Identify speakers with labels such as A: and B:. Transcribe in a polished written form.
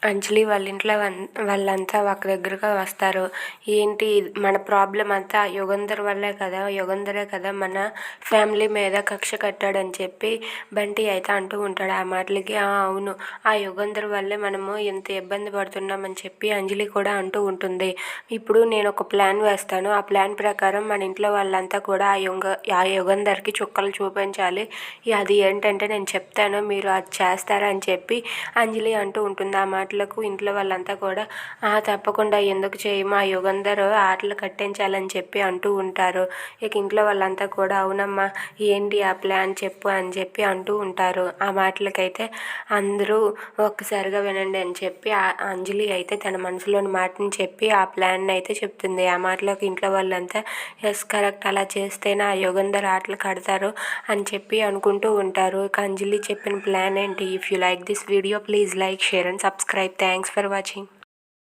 A: అంజలి వాళ్ళ ఇంట్లో వాళ్ళంతా ఒక దగ్గరగా వస్తారు. ఏంటి మన ప్రాబ్లం అంతా యుగంధర్ వల్లే కదా, యుగంధరే కదా మన ఫ్యామిలీ మీద కక్ష కట్టాడని చెప్పి బంటి అయితే అంటూ ఉంటాడు. ఆ మాటలకి అవును, ఆ యుగంధర్ వల్లే మనము ఎంత ఇబ్బంది పడుతున్నామని చెప్పి అంజలి కూడా అంటూ ఉంటుంది. ఇప్పుడు నేను ఒక ప్లాన్ వేస్తాను. ఆ ప్లాన్ ప్రకారం మన ఇంట్లో వాళ్ళంతా కూడా ఆ యుగంధర్కి చుక్కలు చూపించాలి. అది ఏంటంటే నేను చెప్తాను, మీరు అది చేస్తారా అని చెప్పి అంజలి అంటూ ఉంటుంది. ఆ మాటలకు ఇంట్లో వాళ్ళంతా కూడా తప్పకుండా, ఎందుకు చేయము, ఆ యుగంధర్ ఆటలు కట్టించాలని చెప్పి అంటూ ఉంటారు. ఇక ఇంట్లో వాళ్ళంతా కూడా అవునమ్మా, ఏంటి ఆ ప్లాన్ చెప్పు అని చెప్పి అంటూ ఉంటారు. ఆ మాటలకైతే అందరూ ఒక్కసారిగా వినండి అని చెప్పి అంజలి అయితే తన మనసులోని మాటని చెప్పి ఆ ప్లాన్ అయితే చెప్తుంది. ఆ మాటలోకి ఇంట్లో వాళ్ళంతా ఎస్ కరెక్ట్, అలా చేస్తేనే ఆ యుగంధర్ ఆటలు కడతారు అని చెప్పి అనుకుంటూ ఉంటారు. ఇక అంజలి చెప్పిన ప్లాన్ ఏంటి? If you like this video please like, share and subscribe. Thanks for watching.